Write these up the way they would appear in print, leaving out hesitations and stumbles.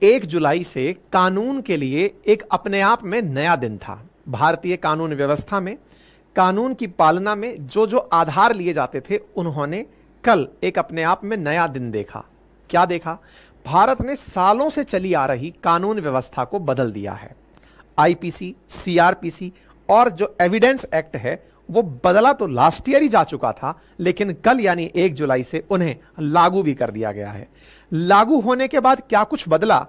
1 जुलाई से कानून के लिए एक अपने आप में नया दिन था। भारतीय कानून व्यवस्था में, कानून की पालना में जो जो आधार लिए जाते थे, उन्होंने कल एक अपने आप में नया दिन देखा। क्या देखा? भारत ने सालों से चली आ रही कानून व्यवस्था को बदल दिया है। आईपीसी, सीआरपीसी और जो एविडेंस एक्ट है वो बदला तो लास्ट ईयर ही जा चुका था, लेकिन कल यानी 1 जुलाई से उन्हें लागू भी कर दिया गया है। लागू होने के बाद क्या कुछ बदला,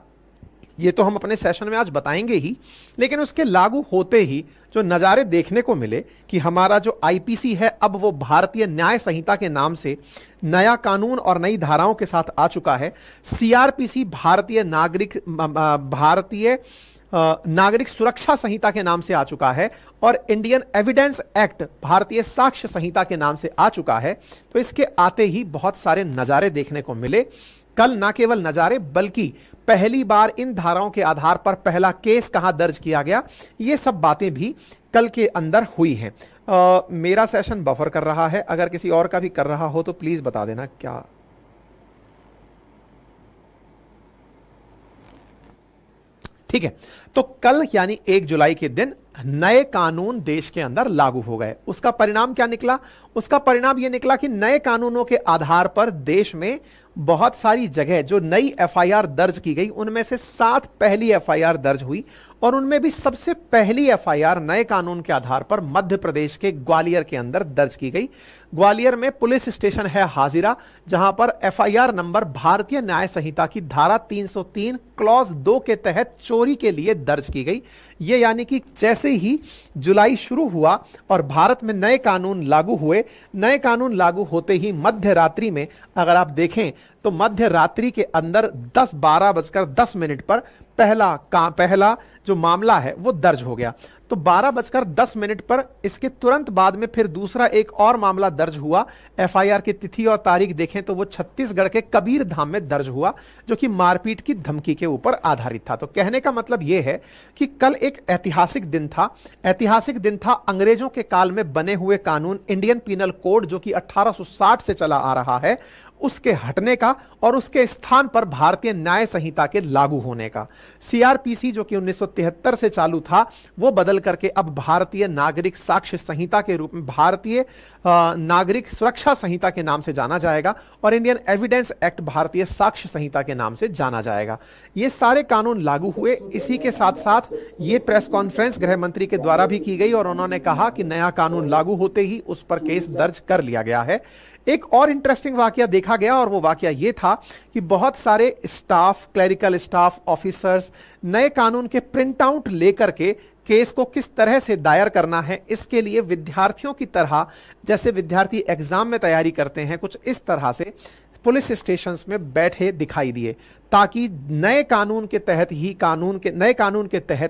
ये तो हम अपने सेशन में आज बताएंगे ही, लेकिन उसके लागू होते ही जो नज़ारे देखने को मिले कि हमारा जो आईपीसी है अब वो भारतीय न्याय संहिता के नाम से नया कानून और नई धाराओं के साथ आ चुका है। सीआरपीसी भारतीय नागरिक सुरक्षा संहिता के नाम से आ चुका है और इंडियन एविडेंस एक्ट भारतीय साक्ष्य संहिता के नाम से आ चुका है। तो इसके आते ही बहुत सारे नज़ारे देखने को मिले। कल ना केवल नज़ारे बल्कि पहली बार इन धाराओं के आधार पर पहला केस कहां दर्ज किया गया, ये सब बातें भी कल के अंदर हुई हैं। मेरा सेशन बफर कर रहा है, अगर किसी और का भी कर रहा हो तो प्लीज बता देना। क्या ठीक है? तो कल यानी 1 जुलाई के दिन नए कानून देश के अंदर लागू हो गए। उसका परिणाम क्या निकला? उसका परिणाम यह निकला कि नए कानूनों के आधार पर देश में बहुत सारी जगह जो नई एफआईआर दर्ज की गई, उनमें से 7 पहली एफआईआर दर्ज हुई और उनमें भी सबसे पहली एफआईआर नए कानून के आधार पर मध्य प्रदेश के ग्वालियर के अंदर दर्ज की गई। ग्वालियर में पुलिस स्टेशन है हाजिरा, जहां पर एफआईआर नंबर भारतीय न्याय संहिता की धारा 303 क्लॉज 2 के तहत चोरी के लिए दर्ज की गई। ये यानी कि जैसे ही जुलाई शुरू हुआ और भारत में नए कानून लागू हुए, नए कानून लागू होते ही मध्य रात्रि में अगर आप देखें तो मध्य रात्रि के अंदर 12:10 पर पहला जो मामला है वो दर्ज हो गया। तो 12:10 पर इसके तुरंत बाद में फिर दूसरा एक और मामला दर्ज हुआ। एफआईआर की तिथि और तारीख देखें तो वो छत्तीसगढ़ के कबीर धाम में दर्ज हुआ, जो कि मारपीट की धमकी के ऊपर आधारित था। तो कहने का मतलब यह है कि कल एक ऐतिहासिक दिन था। ऐतिहासिक दिन था अंग्रेजों के काल में बने हुए कानून इंडियन पीनल कोड, जो कि 1860 से चला आ रहा है, उसके हटने का और उसके स्थान पर भारतीय न्याय संहिता के लागू होने का। सीआरपीसी जो कि 1973 से चालू था, वो बदल करके अब भारतीय नागरिक साक्ष्य संहिता के रूप में भारतीय नागरिक सुरक्षा संहिता के नाम से जाना जाएगा और इंडियन एविडेंस एक्ट भारतीय साक्ष्य संहिता के नाम से जाना जाएगा। ये सारे कानून लागू हुए। इसी के साथ साथ ये प्रेस कॉन्फ्रेंस गृह मंत्री के द्वारा भी की गई और उन्होंने कहा कि नया कानून लागू होते ही उस पर केस दर्ज कर लिया गया है। एक और इंटरेस्टिंग वाकया देखा गया और वो वाकया ये था कि बहुत सारे स्टाफ, क्लरिकल स्टाफ, ऑफिसर्स नए कानून के प्रिंट आउट लेकर के केस को किस तरह से दायर करना है, इसके लिए विद्यार्थियों की तरह, जैसे विद्यार्थी एग्जाम में तैयारी करते हैं, कुछ इस तरह से पुलिस स्टेशंस में बैठे दिखाई दिए, ताकि नए कानून के तहत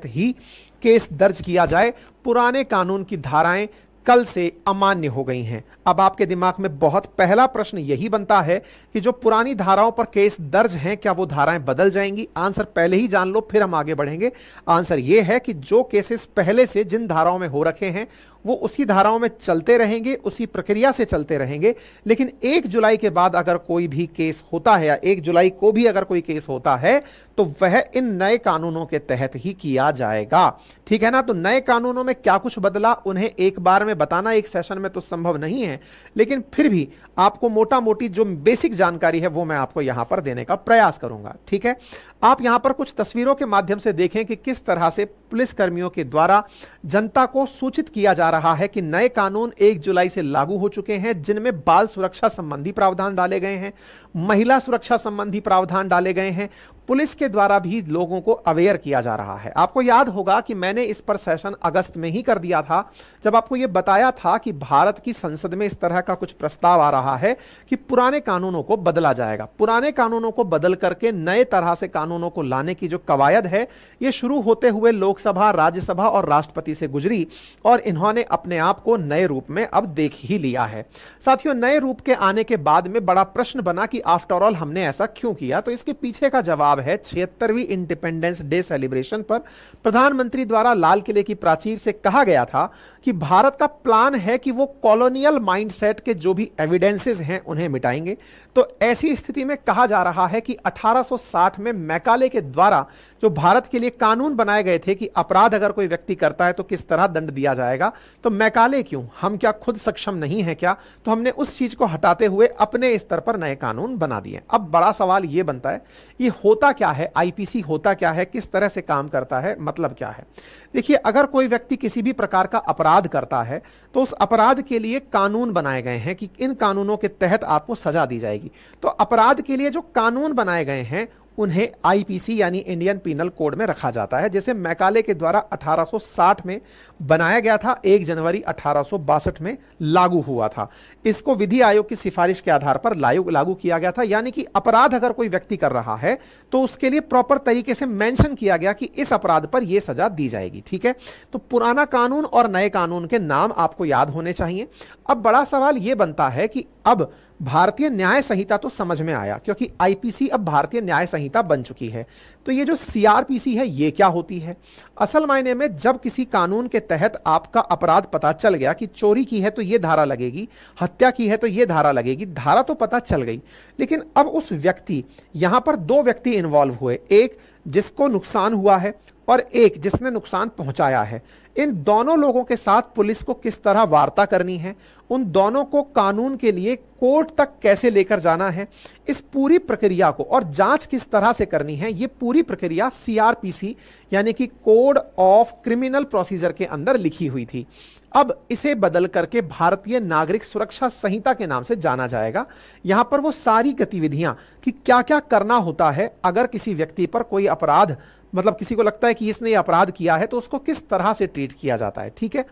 ही केस दर्ज किया जाए। पुराने कानून की धाराएं कल से अमान्य हो गई हैं। अब आपके दिमाग में बहुत पहला प्रश्न यही बनता है कि जो पुरानी धाराओं पर केस दर्ज हैं, क्या वो धाराएं बदल जाएंगी? आंसर पहले ही जान लो, फिर हम आगे बढ़ेंगे। आंसर ये है कि जो केसेस पहले से जिन धाराओं में हो रखे हैं वो उसी धाराओं में चलते रहेंगे, उसी प्रक्रिया से चलते रहेंगे। लेकिन 1 जुलाई के बाद अगर कोई भी केस होता है या 1 जुलाई को भी अगर कोई केस होता है तो वह इन नए कानूनों के तहत ही किया जाएगा। ठीक है ना? तो नए कानूनों में क्या कुछ बदला, उन्हें एक बार में बताना एक सेशन में तो संभव नहीं है, लेकिन फिर भी आपको मोटा मोटी जो बेसिक जानकारी है वो मैं आपको यहां पर देने का प्रयास करूंगा। ठीक है? आप यहां पर कुछ तस्वीरों के माध्यम से देखें कि किस तरह से पुलिस कर्मियों के द्वारा जनता को सूचित किया जा रहा है कि नए कानून 1 जुलाई से लागू हो चुके हैं, जिनमें बाल सुरक्षा संबंधी प्रावधान डाले गए हैं, महिला सुरक्षा संबंधी प्रावधान डाले गए हैं। पुलिस के द्वारा भी लोगों को अवेयर किया जा रहा है। आपको याद होगा कि मैंने इस पर सेशन अगस्त में ही कर दिया था, जब आपको यह बताया था कि भारत की संसद में इस तरह का कुछ प्रस्ताव आ रहा है कि पुराने कानूनों को बदला जाएगा। पुराने कानूनों को बदल करके नए तरह से कानूनों को लाने की जो कवायद है, यह शुरू होते हुए लोकसभा, राज्यसभा और राष्ट्रपति से गुजरी और इन्होंने अपने आप को नए रूप में अब देख ही लिया है। साथियों, नए रूप के आने के बाद में बड़ा प्रश्न बना कि आफ्टर ऑल हमने ऐसा क्यों किया। तो इसके पीछे का जवाब जवाब है 76वीं इंडिपेंडेंस डे सेलिब्रेशन पर प्रधानमंत्री द्वारा लाल किले की प्राचीर से कहा गया था कि भारत का प्लान है कि वो कॉलोनियल माइंडसेट के जो भी एविडेंसेस हैं उन्हें मिटाएंगे। तो ऐसी स्थिति में कहा जा रहा है कि 1860 में मैकाले के द्वारा जो भारत के लिए कानून बनाए गए थे कि अपराध अगर कोई व्यक्ति करता है तो किस तरह दंड दिया जाएगा, तो मैकाले क्यों, हम क्या खुद सक्षम नहीं है क्या? तो हमने उस चीज को हटाते हुए अपने स्तर पर नए कानून बना दिए। अब बड़ा सवाल यह बनता है ये होता क्या है, आईपीसी होता क्या है, किस तरह से काम करता है, मतलब क्या है? देखिए, अगर कोई व्यक्ति किसी भी प्रकार का अपराध करता है तो उस अपराध के लिए कानून बनाए गए हैं कि इन कानूनों के तहत आपको सजा दी जाएगी। तो अपराध के लिए जो कानून बनाए गए हैं उन्हें आईपीसी यानी इंडियन पीनल कोड में रखा जाता है, जैसे मैकाले के द्वारा 1860 में बनाया गया था, 1 जनवरी 1862 में लागू हुआ था। इसको विधि आयोग की सिफारिश के आधार पर लागू किया गया था, यानी कि अपराध अगर कोई व्यक्ति कर रहा है तो उसके लिए प्रॉपर तरीके से मेंशन किया गया कि इस अपराध पर यह सजा दी जाएगी। ठीक है, तो पुराना कानून और नए कानून के नाम आपको याद होने चाहिए। अब बड़ा सवाल यह बनता है कि अब भारतीय न्याय संहिता तो समझ में आया, क्योंकि आईपीसी अब भारतीय न्याय संहिता बन चुकी है। तो ये जो सीआरपीसी है ये क्या होती है? असल मायने में जब किसी कानून के तहत आपका अपराध पता चल गया कि चोरी की है तो ये धारा लगेगी, हत्या की है तो ये धारा लगेगी, धारा तो पता चल गई, लेकिन अब उस व्यक्ति, यहां पर 2 व्यक्ति इन्वॉल्व हुए, एक जिसको नुकसान हुआ है और एक जिसने नुकसान पहुंचाया है। इन दोनों लोगों के साथ पुलिस को किस तरह वार्ता करनी है, उन दोनों को कानून के लिए कोर्ट तक कैसे लेकर जाना है, इस पूरी प्रक्रिया को और जांच किस तरह से करनी है, ये पूरी प्रक्रिया सीआरपीसी यानी कि कोड ऑफ क्रिमिनल प्रोसीजर के अंदर लिखी हुई थी। अब इसे बदल करके भारतीय नागरिक सुरक्षा संहिता के नाम से जाना जाएगा। यहां पर वो सारी गतिविधियां कि क्या क्या करना होता है अगर किसी व्यक्ति पर कोई अपराध, मतलब किसी को लगता है कि इसने ये अपराध किया है तो उसको किस तरह से ट्रीट किया जाता है। ठीक है,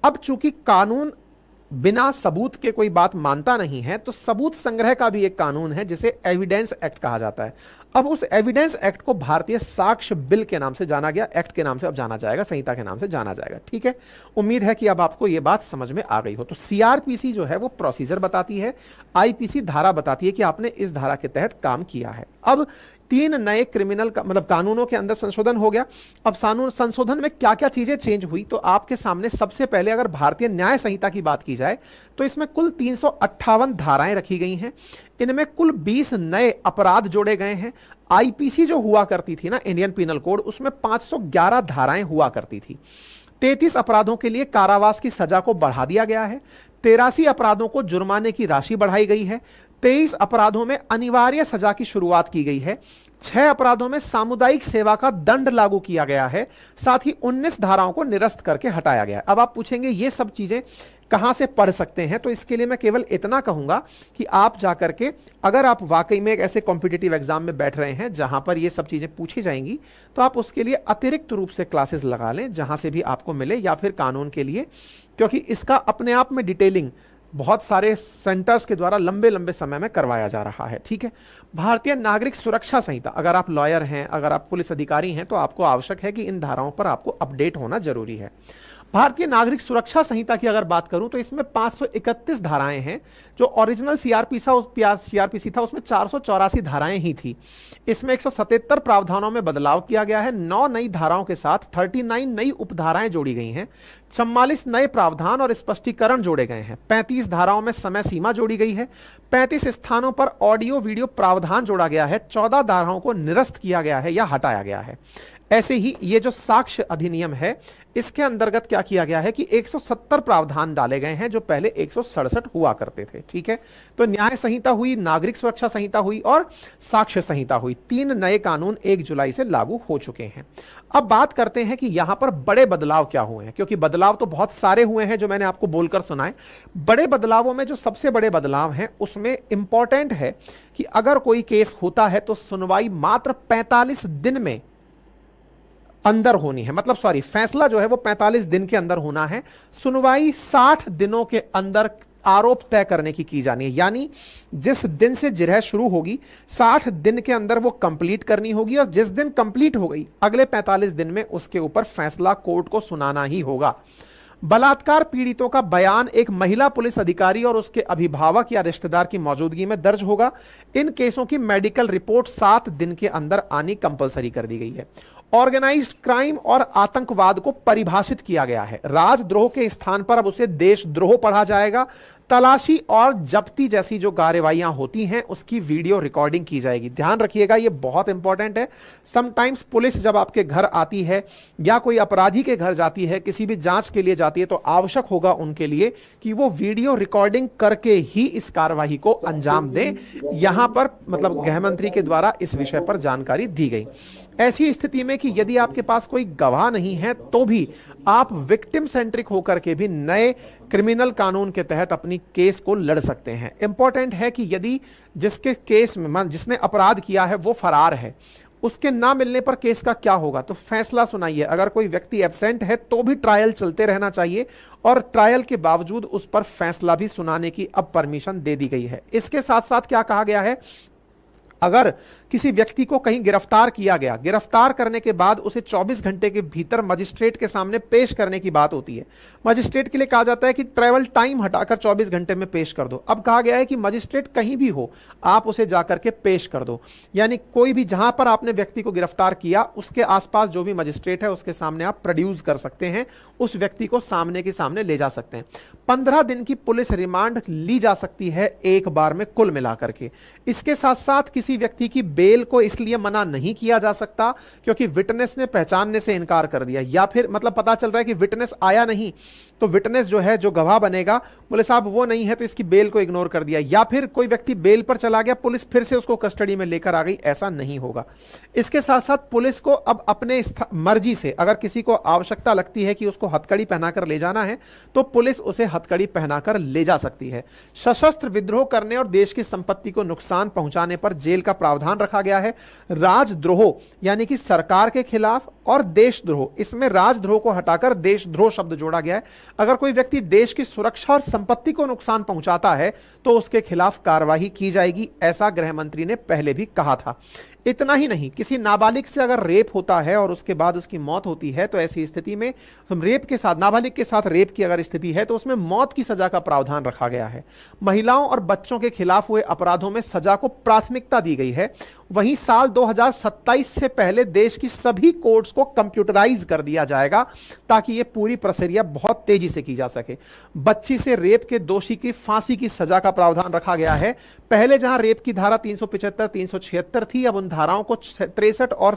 अब चूंकि कानून बिना सबूत के कोई बात मानता नहीं है, तो सबूत संग्रह का भी एक कानून है जिसे एविडेंस एक्ट कहा जाता है। अब उस एविडेंस एक्ट को भारतीय साक्ष्य बिल के नाम से जाना गया, एक्ट के नाम से अब जाना जाएगा, संहिता के नाम से जाना जाएगा। ठीक है, उम्मीद है कि अब आपको यह बात समझ में आ गई हो। तो सीआरपीसी जो है वो प्रोसीजर बताती है, आईपीसी धारा बताती है कि आपने इस धारा के तहत काम किया है। अब 3 नए क्रिमिनल मतलब कानूनों के अंदर संशोधन हो गया। अब संशोधन में क्या क्या चीजें चेंज हुई, तो आपके सामने सबसे पहले अगर भारतीय न्याय संहिता की बात की जाए तो इसमें कुल 358 धाराएं रखी गई हैं। इनमें कुल 20 नए अपराध जोड़े गए हैं। आईपीसी जो हुआ करती थी ना, इंडियन पीनल कोड, उसमें 511 धाराएं हुआ करती थी। 33 अपराधों के लिए कारावास की सजा को बढ़ा दिया गया है। 83 अपराधों को जुर्माने की राशि बढ़ाई गई है। 23 अपराधों में अनिवार्य सजा की शुरुआत की गई है। 6 अपराधों में सामुदायिक सेवा का दंड लागू किया गया है। साथ ही 19 धाराओं को निरस्त करके हटाया गया। अब आप पूछेंगे ये सब चीजें कहां से पढ़ सकते हैं, तो इसके लिए मैं केवल इतना कहूंगा कि आप जाकर के, अगर आप वाकई में एक ऐसे कॉम्पिटिटिव एग्जाम में बैठ रहे हैं जहां पर ये सब चीजें पूछी जाएंगी, तो आप उसके लिए अतिरिक्त रूप से क्लासेस लगा लें जहां से भी आपको मिले, या फिर कानून के लिए, क्योंकि इसका अपने आप में डिटेलिंग बहुत सारे सेंटर्स के द्वारा लंबे लंबे समय में करवाया जा रहा है। ठीक है, भारतीय नागरिक सुरक्षा संहिता, अगर आप लॉयर हैं, अगर आप पुलिस अधिकारी हैं, तो आपको आवश्यक है कि इन धाराओं पर आपको अपडेट होना जरूरी है। भारतीय नागरिक सुरक्षा संहिता की अगर बात करूं तो इसमें 531 धाराएं हैं। जो ओरिजिनल सीआरपीसी था उसमें 484 धाराएं ही थी। इसमें 177 प्रावधानों में बदलाव किया गया है। 9 नई धाराओं के साथ 39 नई उपधाराएं जोड़ी गई हैं। 44 नए प्रावधान और स्पष्टीकरण जोड़े गए हैं। 35 धाराओं में समय सीमा जोड़ी गई है। 35 स्थानों पर ऑडियो वीडियो प्रावधान जोड़ा गया है। 14 धाराओं को निरस्त किया गया है या हटाया गया है। ऐसे ही ये जो साक्ष्य अधिनियम है, इसके अंतर्गत क्या किया गया है कि 170 प्रावधान डाले गए हैं जो पहले 167 हुआ करते थे। ठीक है, तो न्याय संहिता हुई, नागरिक सुरक्षा संहिता हुई और साक्ष्य संहिता हुई। 3 नए कानून 1 जुलाई से लागू हो चुके हैं। अब बात करते हैं कि यहां पर बड़े बदलाव क्या हुए हैं, क्योंकि बदलाव तो बहुत सारे हुए हैं जो मैंने आपको बोलकर सुनाए। बड़े बदलावों में जो सबसे बड़े बदलाव हैं उसमें इंपॉर्टेंट है कि अगर कोई केस होता है तो सुनवाई मात्र 45 दिन में अंदर होनी है, मतलब सॉरी, फैसला जो है वो 45 दिन के अंदर होना है। सुनवाई 60 दिनों के अंदर आरोप तय करने की जानी है, यानी जिस दिन से जिरह शुरू होगी 60 दिन के अंदर वो कंप्लीट करनी होगी, और जिस दिन कंप्लीट हो गई अगले 45 दिन में उसके ऊपर फैसला कोर्ट को सुनाना ही होगा। बलात्कार पीड़ितों का बयान एक महिला पुलिस अधिकारी और उसके अभिभावक या रिश्तेदार की मौजूदगी में दर्ज होगा। इन केसों की मेडिकल रिपोर्ट 7 दिन के अंदर आनी कंपलसरी कर दी गई है। ऑर्गेनाइज्ड क्राइम और आतंकवाद को परिभाषित किया गया है। राजद्रोह के स्थान पर अब उसे देशद्रोह पढ़ा जाएगा। तलाशी और जब्ती जैसी जो कार्रवाइयां होती हैं उसकी वीडियो रिकॉर्डिंग की जाएगी। ध्यान रखिएगा, ये बहुत इंपॉर्टेंट है। समटाइम्स पुलिस जब आपके घर आती है या कोई अपराधी के घर जाती है, किसी भी जांच के लिए जाती है, तो आवश्यक होगा उनके लिए कि वो वीडियो रिकॉर्डिंग करके ही इस कार्रवाई को अंजाम दें। यहां पर मतलब गृह मंत्री के द्वारा इस विषय पर जानकारी दी गई। ऐसी स्थिति में कि यदि आपके पास कोई गवाह नहीं है तो भी आप विक्टिम सेंट्रिक होकर के भी नए क्रिमिनल कानून के तहत अपनी केस को लड़ सकते हैं। इंपॉर्टेंट है कि यदि जिसके केस में जिसने अपराध किया है वो फरार है, उसके ना मिलने पर केस का क्या होगा, तो फैसला सुनाइए। अगर कोई व्यक्ति एब्सेंट है तो भी ट्रायल चलते रहना चाहिए और ट्रायल के बावजूद उस पर फैसला भी सुनाने की अब परमिशन दे दी गई है। इसके साथ साथ क्या कहा गया है, अगर किसी व्यक्ति को कहीं गिरफ्तार किया गया, गिरफ्तार करने के बाद उसे 24 घंटे के भीतर मजिस्ट्रेट के सामने पेश करने की बात होती है। मजिस्ट्रेट के लिए कहा जाता है कि ट्रैवल टाइम हटाकर 24 घंटे में पेश कर दो। अब कहा गया है कि मजिस्ट्रेट कहीं भी हो, आप उसे जाकर के पेश कर दो। यानी कोई भी जहां पर आपने व्यक्ति को गिरफ्तार किया उसके आसपास जो भी मजिस्ट्रेट है उसके सामने आप प्रोड्यूस कर सकते हैं, उस व्यक्ति को सामने के सामने ले जा सकते हैं। 15 दिन की पुलिस रिमांड ली जा सकती है एक बार में कुल मिलाकर के। इसके साथ साथ किसी व्यक्ति की बेल को इसलिए मना नहीं किया जा सकता क्योंकि विटनेस ने पहचानने से इनकार कर दिया, या फिर मतलब पता चल रहा है कि विटनेस आया नहीं, तो विटनेस जो है, जो गवाह बनेगा, बोले साहब वो नहीं है तो इसकी बेल को इग्नोर कर दिया, या फिर कोई व्यक्ति बेल पर चला गया, पुलिस फिर से उसको कस्टडी में लेकर आ गई, ऐसा नहीं होगा। इसके साथ साथ पुलिस को अब अपने मर्जी से अगर किसी को आवश्यकता लगती है कि उसको हथकड़ी पहनाकर ले जाना है तो पुलिस उसे हथकड़ी पहनाकर ले जा सकती है। सशस्त्र विद्रोह करने और देश की संपत्ति को नुकसान पहुंचाने पर जेल का प्रावधान रखा गया है। राजद्रोह यानी कि सरकार के खिलाफ और देशद्रोह, इसमें राजद्रोह को हटाकर देशद्रोह शब्द जोड़ा गया है। अगर कोई व्यक्ति देश की सुरक्षा और संपत्ति को नुकसान पहुंचाता है तो उसके खिलाफ कार्रवाई की जाएगी, ऐसा गृह मंत्री ने पहले भी कहा था। इतना ही नहीं, किसी नाबालिग से अगर रेप होता है और उसके बाद उसकी मौत होती है तो ऐसी स्थिति में रेप के साथ, नाबालिग के साथ रेप की अगर स्थिति है तो उसमें मौत की सजा का प्रावधान रखा गया है। महिलाओं और बच्चों के खिलाफ हुए अपराधों में सजा को प्राथमिकता दी गई है। वहीं साल 2027 से पहले देश की सभी कोर्ट्स को कंप्यूटराइज कर दिया जाएगा ताकि यह पूरी प्रक्रिया बहुत तेजी से की जा सके। बच्ची से रेप के दोषी की फांसी की सजा का प्रावधान रखा गया है। पहले जहां रेप की धारा 375, 376 थी, अब उन धाराओं को 63 और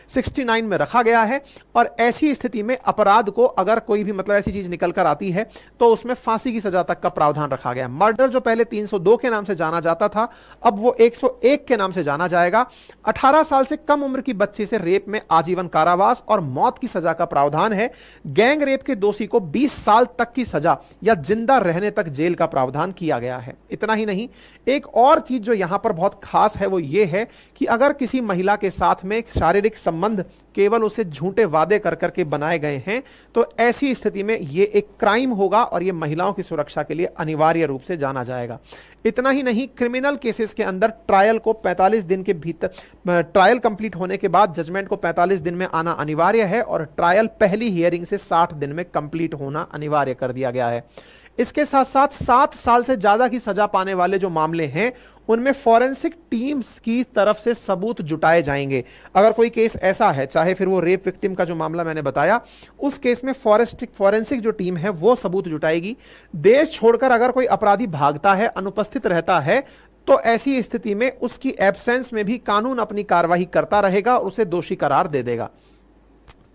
69 में रखा गया है। और ऐसी स्थिति में अपराध को अगर कोई भी मतलब ऐसी चीज निकल कर आती है तो उसमें फांसी की सजा तक का प्रावधान रखा गया। मर्डर जो पहले 302 के नाम से जाना जाता था, अब वो 101 के नाम से जाना जाएगा। 18 साल से कम उम्र की बच्ची से रेप में आजीवन कारावास और मौत की सजा का प्रावधान है। गैंग रेप के दोषी को 20 साल तक की सजा या जिंदा रहने तक जेल का प्रावधान किया गया है। इतना ही नहीं, एक और चीज जो यहां पर बहुत खास है वो ये है कि अगर किसी महिला के साथ में शारीरिक संबंध केवल उसे झूठे वादे कर करके बनाए गए हैं तो ऐसी स्थिति में यह एक क्राइम होगा और यह महिलाओं की सुरक्षा के लिए अनिवार्य रूप से जाना जाएगा। इतना ही नहीं, क्रिमिनल केसेस के अंदर ट्रायल को 45 दिन के भीतर, ट्रायल कंप्लीट होने के बाद जजमेंट को 45 दिन में आना अनिवार्य है और ट्रायल पहली हियरिंग से 60 दिन में कंप्लीट होना अनिवार्य कर दिया गया है। इसके साथ साथ 7 साल से ज्यादा की सजा पाने वाले जो मामले हैं उनमें फॉरेंसिक टीम्स की तरफ से सबूत जुटाए जाएंगे। अगर कोई केस ऐसा है, चाहे फिर वो रेप विक्टिम का जो मामला मैंने बताया, उस केस में फॉरेंसिक जो टीम है वो सबूत जुटाएगी। देश छोड़कर अगर कोई अपराधी भागता है, अनुपस्थित रहता है, तो ऐसी स्थिति में उसकी एब्सेंस में भी कानून अपनी कार्रवाई करता रहेगा और उसे दोषी करार दे देगा।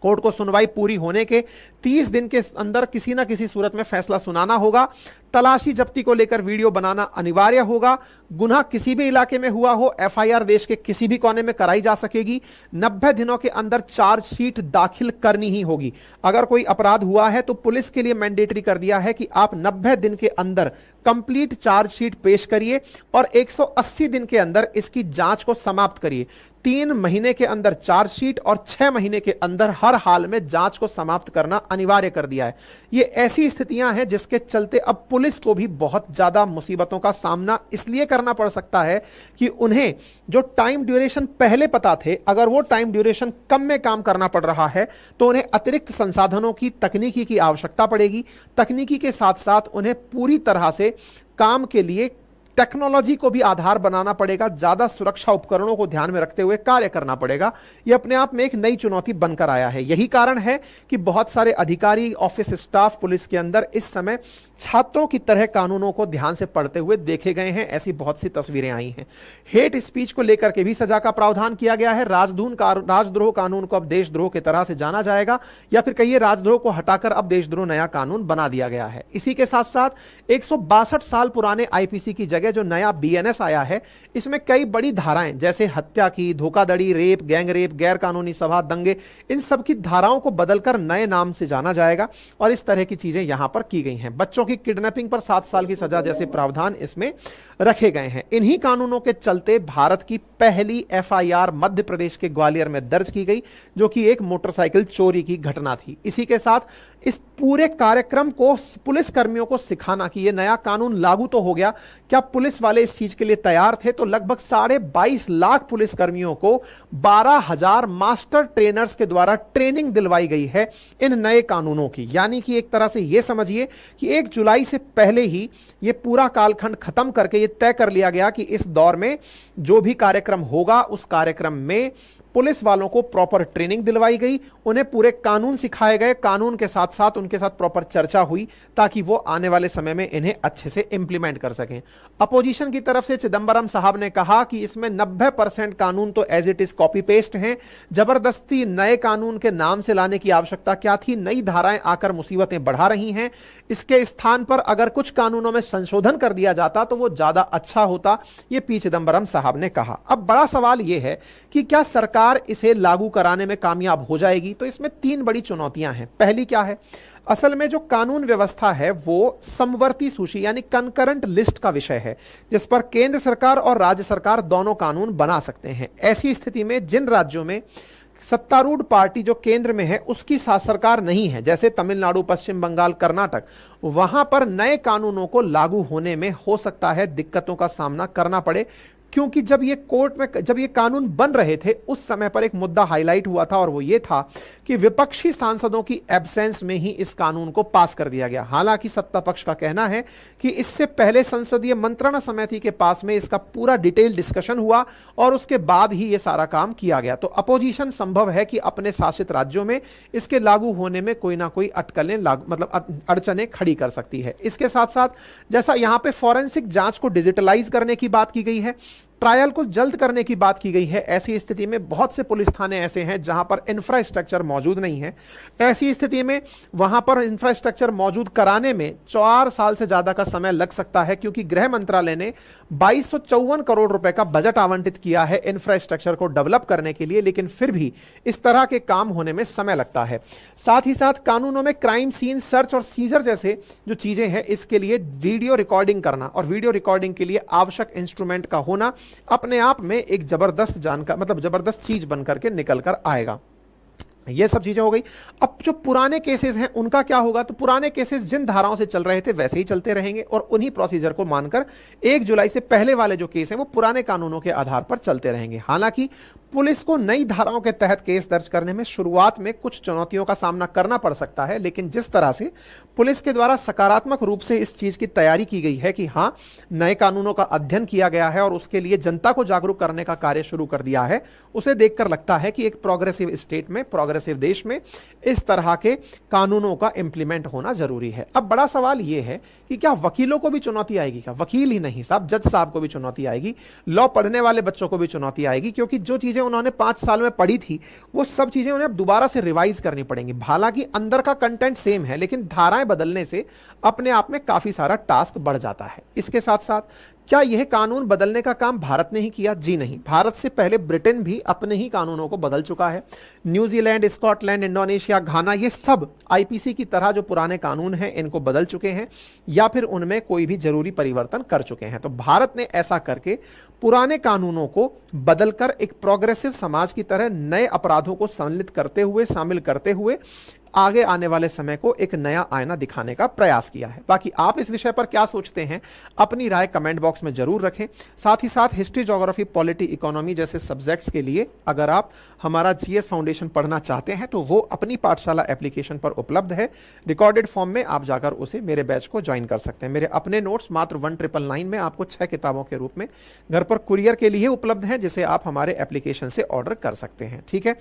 कोर्ट को सुनवाई पूरी होने के 30 दिन के अंदर किसी ना किसी सूरत में फैसला सुनाना होगा। तलाशी जब्ती को लेकर वीडियो बनाना अनिवार्य होगा। गुनाह किसी भी इलाके में हुआ हो, एफआईआर देश के किसी भी कोने में कराई जा सकेगी। 90 दिनों के अंदर चार्जशीट दाखिल करनी ही होगी। अगर कोई अपराध हुआ है तो पुलिस के लिए मैंडेटरी कर दिया है कि आप 90 दिन के अंदर कंप्लीट चार्जशीट पेश करिए और 180 दिन के अंदर इसकी जांच को समाप्त करिए। 3 महीने के अंदर चार्जशीट और 6 महीने के अंदर हर हाल में जांच को समाप्त करना अनिवार्य कर दिया है। ये ऐसी स्थितियां हैं जिसके चलते अब पुलिस को भी बहुत ज्यादा मुसीबतों का सामना इसलिए करना पड़ सकता है कि उन्हें जो टाइम ड्यूरेशन पहले पता थे, अगर वो टाइम ड्यूरेशन कम में काम करना पड़ रहा है तो उन्हें अतिरिक्त संसाधनों की, तकनीकी की आवश्यकता पड़ेगी। तकनीकी के साथ साथ उन्हें पूरी तरह से काम के लिए टेक्नोलॉजी को भी आधार बनाना पड़ेगा, ज्यादा सुरक्षा उपकरणों को ध्यान में रखते हुए कार्य करना पड़ेगा। यह अपने आप में एक नई चुनौती बनकर आया है। यही कारण है कि बहुत सारे अधिकारी, ऑफिस स्टाफ पुलिस के अंदर इस समय छात्रों की तरह कानूनों को ध्यान से पढ़ते हुए देखे गए हैं। ऐसी बहुत सी तस्वीरें आई हैं। हेट स्पीच को लेकर के भी सजा का प्रावधान किया गया है। राजद्रोह कानून को अब देशद्रोह की तरह से जाना जाएगा, या फिर कहिए राजद्रोह को हटाकर अब देशद्रोह नया कानून बना दिया गया है। इसी के साथ साथ 162 साल पुराने आईपीसी की जगह जो नया बीएनएस आया है, इसमें कई बड़ी धाराएं जैसे हत्या की, धोखाधड़ी, रेप, गैंग रेप, गैर कानूनी सभा, दंगे, इन सब की धाराओं को बदलकर नए नाम से जाना जाएगा और इस तरह की चीजें यहां पर की गई हैं। बच्चों की किडनैपिंग पर 7 साल की सजा जैसे प्रावधान इसमें रखे गए हैं। इन्हीं कानूनों के चलते भारत की पहली एफआईआर मध्य प्रदेश के ग्वालियर में दर्ज की गई, जो कि एक मोटरसाइकिल चोरी की घटना थी। इसी के साथ इस पूरे कार्यक्रम को पुलिस कर्मियों को सिखाना कि यह नया कानून लागू तो हो गया, क्या पुलिस वाले इस चीज के लिए तैयार थे? तो लगभग 22.5 लाख पुलिस कर्मियों को 12,000 मास्टर ट्रेनर्स के द्वारा ट्रेनिंग दिलवाई गई है इन नए कानूनों की। यानी कि एक तरह से यह समझिए कि 1 जुलाई से पहले ही यह पूरा कालखंड खत्म करके यह तय कर लिया गया कि इस दौर में जो भी कार्यक्रम होगा उस कार्यक्रम में पुलिस वालों को प्रॉपर ट्रेनिंग दिलवाई गई, उन्हें पूरे कानून सिखाए गए, कानून के साथ साथ उनके साथ प्रॉपर चर्चा हुई ताकि वो आने वाले समय में इन्हें अच्छे से इंप्लीमेंट कर सकें। अपोजिशन की तरफ से चिदंबरम साहब ने कहा कि इसमें 90% कानून तो as it is copy paste हैं, जबरदस्ती नए कानून के नाम से लाने की आवश्यकता क्या थी? नई धाराएं आकर मुसीबतें बढ़ा रही हैं। इसके स्थान पर अगर कुछ कानूनों में संशोधन कर दिया जाता तो वो ज्यादा अच्छा होता, ये पी चिदंबरम साहब ने कहा। अब बड़ा सवाल यह है कि क्या सरकार इसे लागू कराने में कामयाब हो जाएगी? तो इसमें 3 बड़ी चुनौतियां हैं। पहली क्या है? असल में जो कानून व्यवस्था है वो समवर्ती सूची यानी कंकरेंट लिस्ट का विषय है, जिस पर केंद्र सरकार और राज्य सरकार दोनों कानून बना सकते हैं। ऐसी स्थिति में जिन राज्यों में सत्तारूढ़ पार्टी जो केंद्र में है उसकी सरकार नहीं है, जैसे तमिलनाडु, पश्चिम बंगाल, कर्नाटक, वहां पर नए कानूनों को लागू होने में हो सकता है दिक्कतों का सामना करना पड़े, क्योंकि जब ये कोर्ट में जब ये कानून बन रहे थे उस समय पर एक मुद्दा हाईलाइट हुआ था और वो ये था कि विपक्षी सांसदों की एब्सेंस में ही इस कानून को पास कर दिया गया। हालांकि सत्ता पक्ष का कहना है कि इससे पहले संसदीय मंत्रणा समिति के पास में इसका पूरा डिटेल डिस्कशन हुआ और उसके बाद ही ये सारा काम किया गया। तो अपोजिशन संभव है कि अपने शासित राज्यों में इसके लागू होने में कोई ना कोई अटकलें मतलब अड़चनें खड़ी कर सकती है। इसके साथ साथ जैसा यहां पे फॉरेंसिक जांच को डिजिटलाइज करने की बात की गई है, ट्रायल को जल्द करने की बात की गई है। ऐसी स्थिति में बहुत से पुलिस थाने ऐसे हैं जहां पर इंफ्रास्ट्रक्चर मौजूद नहीं है। ऐसी स्थिति में वहां पर इंफ्रास्ट्रक्चर मौजूद कराने में 4 साल से ज्यादा का समय लग सकता है, क्योंकि गृह मंत्रालय ने 2254 करोड़ रुपए का बजट आवंटित किया है इंफ्रास्ट्रक्चर को डेवलप करने के लिए, लेकिन फिर भी इस तरह के काम होने में समय लगता है। साथ ही साथ कानूनों में क्राइम सीन सर्च और सीजर जैसे जो चीजें हैं, इसके लिए वीडियो रिकॉर्डिंग करना और वीडियो रिकॉर्डिंग के लिए आवश्यक इंस्ट्रूमेंट का होना अपने आप में एक जबरदस्त जबरदस्त चीज बनकर के निकल कर आएगा। ये सब चीजें हो गई। अब जो पुराने केसेस हैं उनका क्या होगा? तो पुराने केसेस जिन धाराओं से चल रहे थे वैसे ही चलते रहेंगे और उन्हीं प्रोसीजर को मानकर 1 जुलाई से पहले वाले जो केस हैं वो पुराने कानूनों के आधार पर चलते रहेंगे। हालांकि पुलिस को नई धाराओं के तहत केस दर्ज करने में शुरुआत में कुछ चुनौतियों का सामना करना पड़ सकता है, लेकिन जिस तरह से पुलिस के द्वारा सकारात्मक रूप से इस चीज की तैयारी की गई है कि हाँ, नए कानूनों का अध्ययन किया गया है और उसके लिए जनता को जागरूक करने का कार्य शुरू कर दिया है, उसे देखकर लगता है कि एक प्रोग्रेसिव स्टेट में, प्रोग्रेसिव देश में इस तरह के कानूनों का इंप्लीमेंट होना जरूरी है। अब बड़ा सवाल यह है कि क्या वकीलों को भी चुनौती आएगी? क्या वकील ही नहीं साहब, जज साहब को भी चुनौती आएगी, लॉ पढ़ने वाले बच्चों को भी चुनौती आएगी, क्योंकि जो चीजें उन्होंने 5 साल में पढ़ी थी वो सब चीजें उन्हें अब दोबारा से रिवाइज करनी पड़ेंगी। हालांकि अंदर का कंटेंट सेम है, लेकिन धाराएं बदलने से अपने आप में काफी सारा टास्क बढ़ जाता है। इसके साथ साथ क्या यह कानून बदलने का काम भारत ने ही किया? जी नहीं, भारत से पहले ब्रिटेन भी अपने ही कानूनों को बदल चुका है। न्यूजीलैंड, स्कॉटलैंड, इंडोनेशिया, घाना, ये सब आईपीसी की तरह जो पुराने कानून हैं इनको बदल चुके हैं या फिर उनमें कोई भी जरूरी परिवर्तन कर चुके हैं। तो भारत ने ऐसा करके पुराने कानूनों को बदलकर एक प्रोग्रेसिव समाज की तरह नए अपराधों को सम्मिलित करते हुए, शामिल करते हुए आगे आने वाले समय को एक नया आईना दिखाने का प्रयास किया है। बाकी आप इस विषय पर क्या सोचते हैं, अपनी राय कमेंट बॉक्स में जरूर रखें। साथ ही साथ हिस्ट्री, ज्योग्राफी, पॉलिटी, इकोनॉमी जैसे सब्जेक्ट्स के लिए अगर आप हमारा जीएस फाउंडेशन पढ़ना चाहते हैं तो वो अपनी पाठशाला एप्लीकेशन पर उपलब्ध है। रिकॉर्डेड फॉर्म में आप जाकर उसे मेरे बैच को ज्वाइन कर सकते हैं। मेरे अपने नोट्स मात्र 1999 में आपको 6 किताबों के रूप में घर पर कुरियर के लिए उपलब्ध हैं, जिसे आप हमारे एप्लीकेशन से ऑर्डर कर सकते हैं। ठीक है।